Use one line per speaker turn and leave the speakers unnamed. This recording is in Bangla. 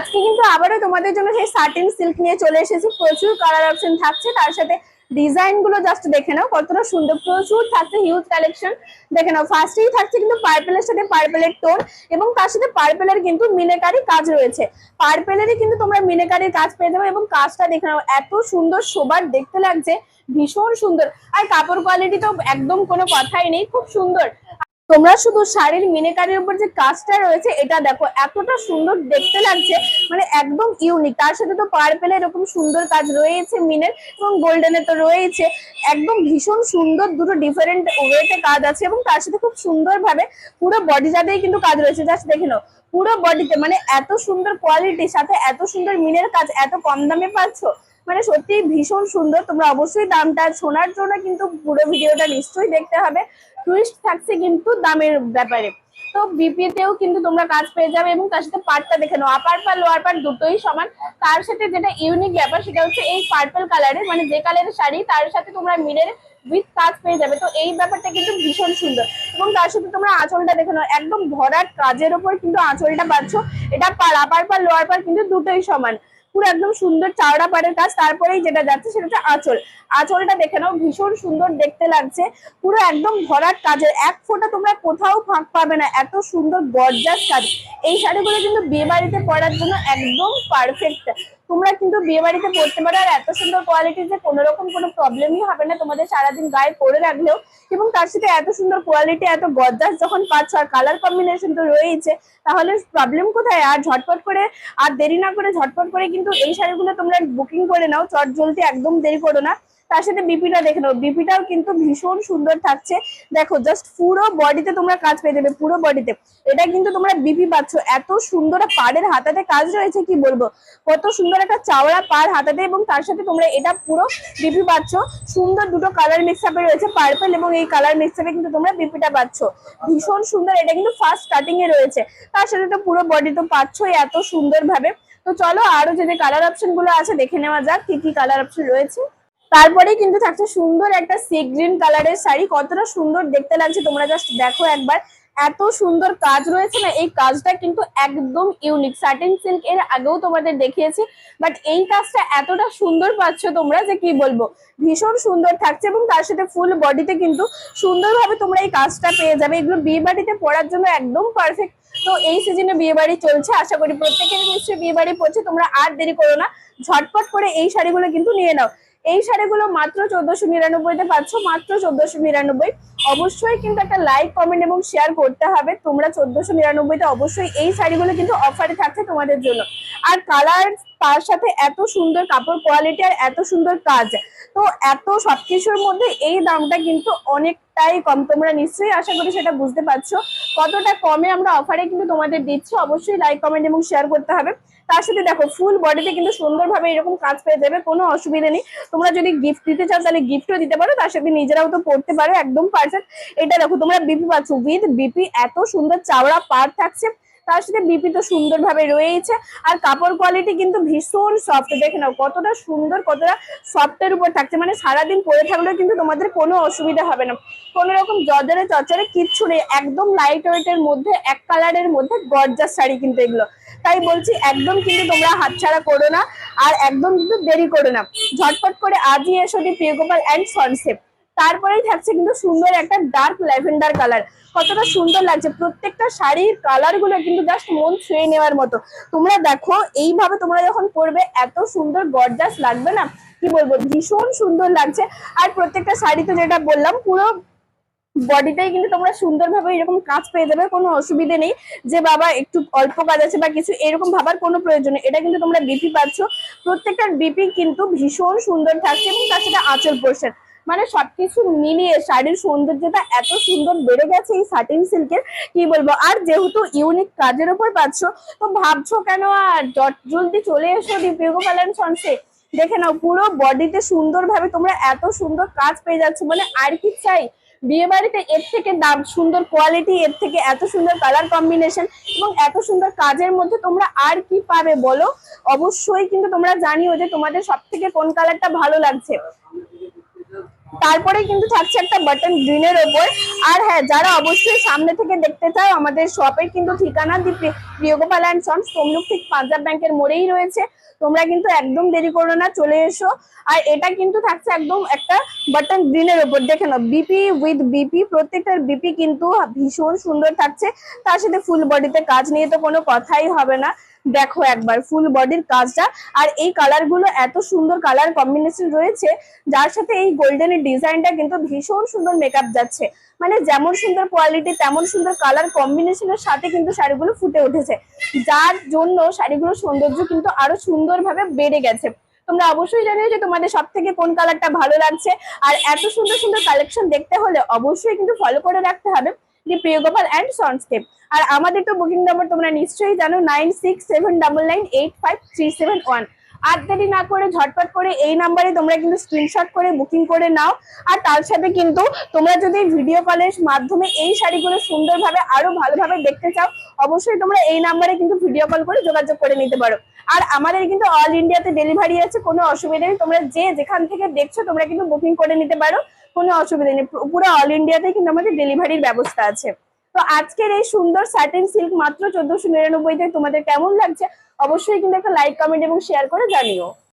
আজকে কিন্তু আবারও তোমাদের জন্য সেই সাটিন সিল্ক নিয়ে চলে এসেছি। প্রচুর কালার অপশন থাকছে, তার সাথে ডিজাইন গুলো জাস্ট দেখে নাও কতটা সুন্দর। প্রচুর থাকছে, হিউজ কালেকশন। দেখে নাও, ফার্স্টেই থাকছে কিন্তু পার্পেলের সাথে পার্পেলের টোন, এবং তার সাথে পার্পেলের কিন্তু মিনেকারি কাজ রয়েছে। পার্পেলেরই কিন্তু তোমরা মিনেকারির কাজ পেয়ে যাবে, এবং কাজটা দেখে নাও এত সুন্দর, সোবার দেখতে লাগছে, ভীষণ সুন্দর। আর কাপড় কোয়ালিটি তো একদম কোনো কথাই নেই, খুব সুন্দর। তোমরা শুধু শাড়ির মিনেকারির উপর যে কাজটা রয়েছে এটা দেখো, এতটা সুন্দর দেখতে লাগছে, মানে একদম ইউনিক। তার সাথে তো পার্পেল এরকম সুন্দর কাজ রয়েছে মিনের, এবং গোল্ডেনের তো রয়েছে। একদম ভীষণ সুন্দর, দুটো ডিফারেন্ট ওয়েতে কাজ আছে, এবং তার সাথে খুব সুন্দর ভাবে পুরো বডিটাতেই কিন্তু কাজ রয়েছে। জাস্ট দেখে নাও, পুরো বডিতে মানে এত সুন্দর কোয়ালিটির সাথে এত সুন্দর মিনের কাজ এত কম দামে পাচ্ছ, মানে সত্যি ভীষণ সুন্দর। তোমরা অবশ্যই দামটা শোনার জন্য কিন্তু পুরো ভিডিওটা নিশ্চয়ই দেখতে হবে। টুইস্ট থাকছে কিন্তু দামের ব্যাপারে। তো বিপি তেও কিন্তু তোমরা কাজ পেয়ে যাবে, এবং তার সাথে পার্টটা দেখে নাও, আপার পার লোয়ার পার দুটোই সমান। তার সাথে যেটা ইউনিক ব্যাপার সেটা হচ্ছে এই পার্পল কালারের, মানে যে কালারের শাড়ি তার সাথে তোমরা মিনের উইথ কাজ পেয়ে যাবে। তো এই ব্যাপারটা কিন্তু ভীষণ সুন্দর। এবং তার সাথে তোমরা আঁচলটা দেখে নাও, একদম ভরাট কাজের ওপর কিন্তু আঁচলটা পাচ্ছ। এটা পার, আপার পার লোয়ার পার কিন্তু দুটোই সমান, পুরো একদম সুন্দর চাওড়া পাড়ের কাজ। তারপরেই যেটা যাচ্ছে সেটা হচ্ছে আঁচল। আঁচলটা দেখে নাও, ভীষণ সুন্দর দেখতে লাগছে, পুরো একদম ভরাট কাজের, এক ফোঁটা তোমরা কোথাও ফাঁক পাবে না, এত সুন্দর গর্জাস কাজ। এই শাড়িগুলো কিন্তু বিয়ে বাড়িতে পরার জন্য একদম পারফেক্ট। তোমরা কিন্তু বিয়ে বাড়িতে পরতে পারো, আর এত সুন্দর কোয়ালিটি যে কোনো রকম কোনো প্রবলেমই হবে না তোমাদের সারাদিন গায়ে পরে রাখলেও। এবং তার সাথে এত সুন্দর কোয়ালিটি, এত গর্জাস যখন পাচ্ছ, আর কালার কম্বিনেশন তো রয়েছে, তাহলে প্রবলেম কোথায়? আর ঝটপট করে, আর দেরি না করে ঝটপট করে কিন্তু এই শাড়িগুলো তোমরা বুকিং করে নাও, চট জলদি, একদম দেরি করো না। তার সাথে বিপিটা দেখে নাও, বিপিটাও কিন্তু ভীষণ সুন্দর থাকছে। দেখো জাস্ট পুরো বডিতে তোমরা কাজ পেয়ে যাবে, পুরো বডিতে। এটা কিন্তু তোমরা বিপি পাচ্ছ, এত সুন্দর পাড়ের হাতাতে কাজ রয়েছে, কি বলবো, কত সুন্দর একটা চাওড়া পাড় হাতাতে, এবং তার সাথে তোমরা এটা পুরো বিপি পাচ্ছ। সুন্দর দুটো কালার মিক্স আপে রয়েছে, পার্পল এবং এই কালার মিক্স আপে কিন্তু তোমরা বিপিটা পাচ্ছ, ভীষণ সুন্দর। এটা কিন্তু ফার্স্ট স্টার্টিং এ রয়েছে, তার সাথে তো পুরো বডি তো পাচ্ছই এত সুন্দর ভাবে। তো চলো আরো যে কালার অপশন গুলো আছে দেখে নেওয়া যাক, কি কি কালার অপশন রয়েছে। তারপরে কিন্তু থাকছে সুন্দর একটা সি গ্রিন কালারের শাড়ি, কতটা সুন্দর দেখতে লাগছে তোমরা জাস্ট দেখো একবার, এত সুন্দর কাজ রয়েছে না। এই কাজটা কিন্তু একদম ইউনিক, সাটিন সিল্ক এর আগেও তোমাদের দেখিয়েছি, বাট এই কাজটা এতটা সুন্দর পাচ্ছ তোমরা যে কি বলবো, ভীষণ সুন্দর থাকছে। এবং তার সাথে ফুল বডিতে কিন্তু সুন্দরভাবে তোমরা এই কাজটা পেয়ে যাবে। এগুলো বিয়ে বাড়িতে পরার জন্য একদম পারফেক্ট। তো এই সিজনে বিয়ে বাড়ি চলছে, আশা করি প্রত্যেকেরই নিশ্চয়ই বিয়ে বাড়ি পড়ছে, তোমরা আর দেরি করো না, ঝটপট করে এই শাড়িগুলো কিন্তু নিয়ে নাও। এই শাড়িগুলো মাত্র 1499-তে পাচ্ছ, মাত্র 1499। অবশ্যই কিন্তু একটা লাইক, কমেন্ট এবং শেয়ার করতে হবে। তোমরা 1499-তে অবশ্যই এই শাড়িগুলো কিন্তু অফারে থাকছে তোমাদের জন্য। আর কালার, তার সাথে এত সুন্দর কাপড় কোয়ালিটি, আর এত সুন্দর কাজ, তো এত সবকিছুর মধ্যে এই দামটা কিন্তু অনেকটাই কম। তোমরা নিশ্চয়ই আশা করি সেটা বুঝতে পারছো কতটা কমে আমরা অফারে কিন্তু তোমাদের দিচ্ছি। অবশ্যই লাইক, কমেন্ট এবং শেয়ার করতে হবে। তার সাথে দেখো ফুল বডিতে কিন্তু সুন্দরভাবে এরকম কাজ পেয়ে যাবে, কোনো অসুবিধা নেই। তোমরা যদি গিফট দিতে চাও তাহলে গিফটও দিতে পারো, তার সাথে নিজেরাও তো পড়তে পারো, একদম পারফেক্ট। এটা দেখো তোমরা বিপি পাচ্ছ, উইথ বিপি, এত সুন্দর চাওড়া পাড় থাকছে, তার সাথে বিপি তো সুন্দরভাবে রয়েছে। আর কাপড় কোয়ালিটি কিন্তু ভীষণ সফট, দেখে নাও কতটা সুন্দর, কতটা সফটের উপর থাকছে, মানে সারাদিন পরে থাকলেও কিন্তু তোমাদের কোনো অসুবিধা হবে না, কোনো রকম জর্জরে চচ্চরে কিচ্ছু নেই। একদম লাইট ওয়েটের মধ্যে, এক কালারের মধ্যে গর্জাস শাড়ি কিন্তু এগুলো। তাই বলছি একদম কিন্তু তোমরা হাতছাড়া করো না, আর একদম কিন্তু দেরি করো না, ঝটপট করে আজই এসো দি প্রিয় গোপাল অ্যান্ড সনসে। তারপরেই থাকছে কিন্তু সুন্দর একটা ডার্ক ল্যাভেন্ডার কালার, কতটা সুন্দর লাগছে। প্রত্যেকটা শাড়ির কালার গুলো কিন্তু জাস্ট মন ছুঁয়ে নেওয়ার মতো। তোমরা দেখো এইভাবে তোমরা যখন পরবে এত সুন্দর গর্জাস লাগবে না, কি বলবো, ভীষণ সুন্দর লাগছে। আর প্রত্যেকটা শাড়িতে যেটা বললাম, পুরো বডিটাই কিন্তু তোমরা সুন্দরভাবে এরকম কাজ পেয়ে যাবে, কোনো অসুবিধা নেই যে বাবা একটু অল্প কাজ আছে বা কিছু এরকম ভাবার কোনো প্রয়োজন নেই। এটা কিন্তু তোমরা বিপি পাচ্ছ, প্রত্যেকটার বিপি কিন্তু ভীষণ সুন্দর থাকছে, এবং তার সাথে আঁচল পোর্শন, মানে সবকিছু মিলিয়ে শাড়ির সৌন্দর্যটা এত সুন্দর বেড়ে গেছে এই সাটিন সিল্কের, কি বলবো। আর যেহেতু ইউনিক কাজের উপর পাচ্ছ, তো ভাবছো কেন আর, জলদি চলে এসো দি প্রিয় গোপাল অ্যান্ড সনসে। দেখে নাও পুরো বডিতে সুন্দরভাবে তোমরা এত সুন্দর কাজ পেয়ে যাচ্ছ, মানে আর কি চাই বিয়ে বাড়িতে। এর থেকে দাম, সুন্দর কোয়ালিটি, এর থেকে এত সুন্দর কালার কম্বিনেশন এবং এত সুন্দর কাজের মধ্যে তোমরা আর কি পাবে বলো। অবশ্যই কিন্তু তোমরা জানিও যে তোমাদের সব থেকে কোন কালারটা ভালো লাগছে। তারপরে কিন্তু থাকছে একটা বাটন গ্রিনের ওপর। আর হ্যাঁ, যারা অবশ্যই সামনে থেকে দেখতে চায়, আমাদের শপের কিন্তু ঠিকানা দি প্রিয়গোপাল অ্যান্ড সন্স, তমলুক ঠিক পাঞ্জাব ব্যাংকের মোড়েই রয়েছে। তোমরা কিন্তু একদম দেরি করো না, চলে এসো। আর এটা কিন্তু থাকছে একদম একটা বাটন গ্রিনের ওপর, দেখে নাও বিপি উইথ বিপি, প্রত্যেকটার বিপি কিন্তু ভীষণ সুন্দর থাকছে। তার সাথে ফুল বডিতে কাজ নিয়ে তো কোনো কথাই হবে না, দেখো একবার ফুল বডির কাজটা। আর এই কালার গুলো এত সুন্দর কালার কম্বিনেশন রয়েছে, যার সাথে এই গোল্ডেনের ডিজাইনটা কিন্তু ভীষণ সুন্দর মেকআপ যাচ্ছে। মানে যেমন সুন্দর কোয়ালিটি তেমন সুন্দর কালার কম্বিনেশনের সাথে কিন্তু শাড়িগুলো ফুটে উঠেছে, যার জন্য শাড়িগুলোর সৌন্দর্য কিন্তু আরো সুন্দরভাবে বেড়ে গেছে। তোমরা অবশ্যই জানিও যে তোমাদের সব থেকে কোন কালারটা ভালো লাগছে। আর এত সুন্দর সুন্দর কালেকশন দেখতে হলে অবশ্যই কিন্তু ফলো করে রাখতে হবে দি প্রিয়গোপাল অ্যান্ড সন্সকে। আর আমাদের তো বুকিং নাম্বার তোমরা নিশ্চয়ই জানো, 9679985371। আর দেরি না করে ঝটপট করে এই নাম্বারে তোমরা কিন্তু স্ক্রিনশট করে বুকিং করে নাও। আর তার সাথে কিন্তু তোমরা যদি ভিডিও কলের মাধ্যমে এই শাড়িগুলো সুন্দরভাবে আরো ভালোভাবে দেখতে চাও, অবশ্যই তোমরা এই নাম্বারে কিন্তু ভিডিও কল করে যোগাযোগ করে নিতে পারো। আর আমাদের কিন্তু অল ইন্ডিয়াতে ডেলিভারি আছে, কোনো অসুবিধা নেই। তোমরা যে যেখান থেকে দেখছো তোমরা কিন্তু বুকিং করে নিতে পারো, কোনো অসুবিধা নেই। পুরো অল ইন্ডিয়াতে কিন্তু আমাদের ডেলিভারির ব্যবস্থা আছে। তো আজকের এই সুন্দর স্যাটিন সিল্ক মাত্র 1499 তোমাদের কেমন লাগছে অবশ্যই কিন্তু একটা লাইক, কমেন্ট এবং শেয়ার করে জানিও।